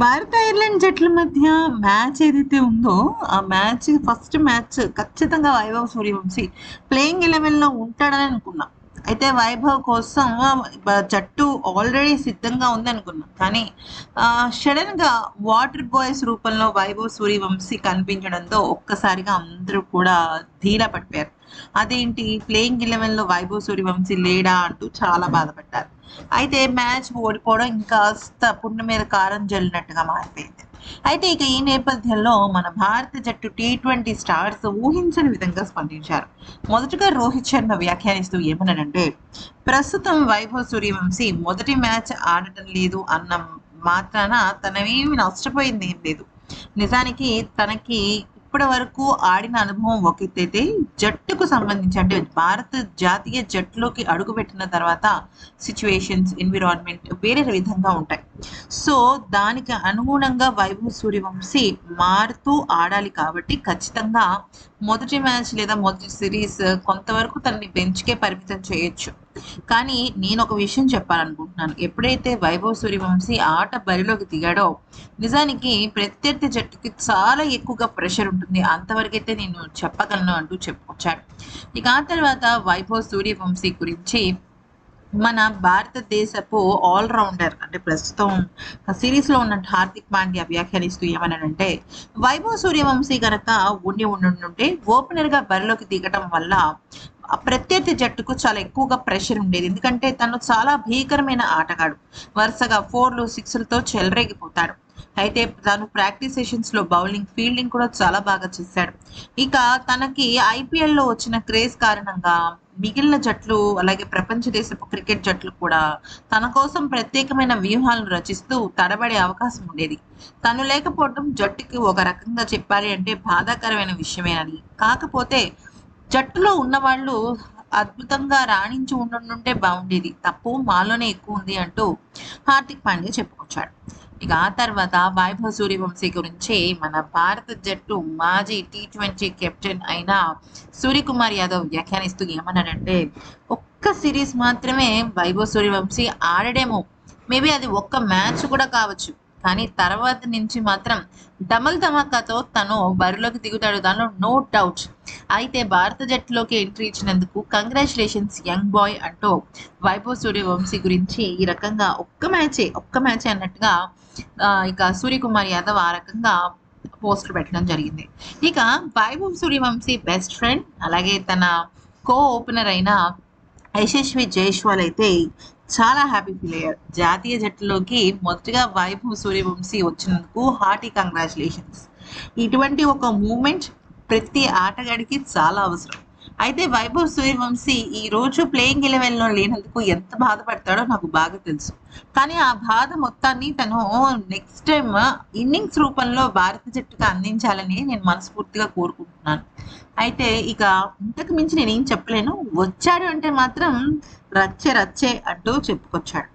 Bharat, Ireland జట్ల మధ్య match ఏదైతే ఉందో, ఆ ఫస్ట్ మ్యాచ్ ఖచ్చితంగా వైభవ్ సూర్యవంశీ ప్లేయింగ్ 11లో ఉంటాడని అనుకున్నా. అయితే వైభవ్ కోసం జట్టు ఆల్రెడీ సిద్ధంగా ఉందనుకున్నా. కానీ సడెన్‌గా వాటర్ బాయ్స్ రూపంలో వైభవ్ సూర్యవంశీ కనిపించడంతో ఒక్కసారిగా అందరూ కూడా ధీరా పడిపోయారు. అదేంటి ప్లేయింగ్ 11లో వైభవ్ సూర్యవంశీ లేడా అంటూ చాలా బాధపడ్డారు. అయితే మ్యాచ్ ఓడిపోవడం ఇంకాస్త పుండు మీద కారం జల్లినట్టుగా మారిపోయింది. అయితే ఇక ఈ నేపథ్యంలో మన భారత జట్టు టీ20 స్టార్స్ ఊహించని విధంగా స్పందించారు. మొదటగా రోహిత్ శర్మ వ్యాఖ్యానిస్తూ ఏమన్నాడంటే, ప్రస్తుతం వైభవ్ సూర్యవంశీ మొదటి మ్యాచ్ ఆడటం లేదు అన్న మాత్రాన తనవేమి నష్టపోయింది ఏం లేదు. నిజానికి తనకి ఇప్పటి వరకు ఆడిన అనుభవం ఒక ఎత్తైతే, జట్టుకు సంబంధించి అంటే భారత జాతీయ జట్టులోకి అడుగుపెట్టిన తర్వాత సిచ్యువేషన్స్, ఎన్విరాన్మెంట్ వేరే విధంగా ఉంటాయి. సో దానికి అనుగుణంగా వైభవ్ సూర్యవంశీ మారుతూ ఆడాలి కాబట్టి ఖచ్చితంగా మొదటి మ్యాచ్ లేదా మొదటి సిరీస్ కొంతవరకు తనని బెంచ్కే పరిమితం చేయొచ్చు. కానీ నేను ఒక విషయం చెప్పాలనుకుంటున్నాను. ఎప్పుడైతే వైభవ్ సూర్యవంశీ ఆట బరిలోకి దిగాడో, నిజానికి ప్రత్యర్థి జట్టుకి చాలా ఎక్కువగా ప్రెషర్ ఉంటుంది. అంతవరకైతే నేను చెప్పగలను అంటూ చెప్పుకొచ్చాడు. ఇక ఆ తర్వాత వైభవ్ సూర్యవంశీ గురించి మన భారతదేశపు ఆల్రౌండర్ అంటే ప్రస్తుతం సిరీస్లో ఉన్న హార్దిక్ పాండ్యా వ్యాఖ్యానిస్తూ ఏమన్నాడంటే, వైభవ్ సూర్యవంశీ గనక ఉండుంటే ఓపెనర్గా బరిలోకి దిగటం వల్ల ఆ ప్రత్యర్థి జట్టుకు చాలా ఎక్కువగా ప్రెషర్ ఉండేది. ఎందుకంటే తను చాలా భీకరమైన ఆటగాడు. వరుసగా 4లు 6లతో చెలరేగిపోతాడు. అయితే తను ప్రాక్టీస్ సెషన్స్లో బౌలింగ్, ఫీల్డింగ్ కూడా చాలా బాగా చేశాడు. ఇక తనకి ఐపీఎల్లో వచ్చిన క్రేజ్ కారణంగా మిగిలిన జట్లు అలాగే ప్రపంచ దేశపు క్రికెట్ జట్లు కూడా తన కోసం ప్రత్యేకమైన వ్యూహాలను రచిస్తూ తడబడే అవకాశం ఉండేది. తను లేకపోవడం జట్టుకి ఒక రకంగా చెప్పాలి అంటే బాధాకరమైన విషయమేనని. కాకపోతే జట్టులో ఉన్నవాళ్ళు అద్భుతంగా రాణించి ఉండుంటే బాగుండేది. తప్పు మాలోనే ఎక్కువ ఉంది అంటూ హార్దిక్ పాండ్యా చెప్పుకొచ్చాడు. ఇక ఆ తర్వాత వైభవ్ సూర్యవంశీ గురించి మన భారత జట్టు మాజీ టీ20 కెప్టెన్ అయిన సూర్యకుమార్ యాదవ్ వ్యాఖ్యానిస్తూ ఏమన్నాడంటే, ఒక్క సిరీస్ మాత్రమే వైభవ్ సూర్యవంశీ ఆడడేమో, మేబీ అది ఒక్క మ్యాచ్ కూడా కావచ్చు. కానీ తర్వాత నుంచి మాత్రం డబల్ ధమాకాతో తను బరిలోకి దిగుతాడు, దానిలో నో డౌట్. అయితే భారత జట్టులోకి ఎంట్రీ ఇచ్చినందుకు కంగ్రాచులేషన్స్ యంగ్ బాయ్ అంటూ వైభవ్ సూర్యవంశీ గురించి ఈ రకంగా ఒక్క మ్యాచే అన్నట్టుగా ఇక సూర్యకుమార్ యాదవ్ ఆ రకంగా పోస్టులు పెట్టడం జరిగింది. ఇక వైభవ్ సూర్యవంశీ బెస్ట్ ఫ్రెండ్ అలాగే తన కో ఓపెనర్ అయిన యశస్వి జైస్వాల్ అయితే చాలా హ్యాపీ ఫీల్ అయ్యారు. జాతీయ జట్టులోకి మొదటిగా వైభవ్ సూర్యవంశీ వచ్చినందుకు హార్టీ కంగ్రాచులేషన్స్. ఇటువంటి ఒక మూమెంట్ ప్రతి ఆటగాడికి చాలా అవసరం. అయితే వైభవ్ సూర్యవంశీ ఈ రోజు ప్లేయింగ్ 11లో లేనందుకు ఎంత బాధపడతాడో నాకు బాగా తెలుసు. కానీ ఆ బాధ మొత్తాన్ని తను నెక్స్ట్ టైం ఇన్నింగ్స్ రూపంలో భారత జట్టుకు అందించాలని నేను మనస్ఫూర్తిగా కోరుకుంటున్నాను. అయితే ఇక ఇంతకు మించి నేనేం చెప్పలేను. వచ్చాడు అంటే మాత్రం రచ్చే రచ్చే అంటూ చెప్పుకొచ్చాడు.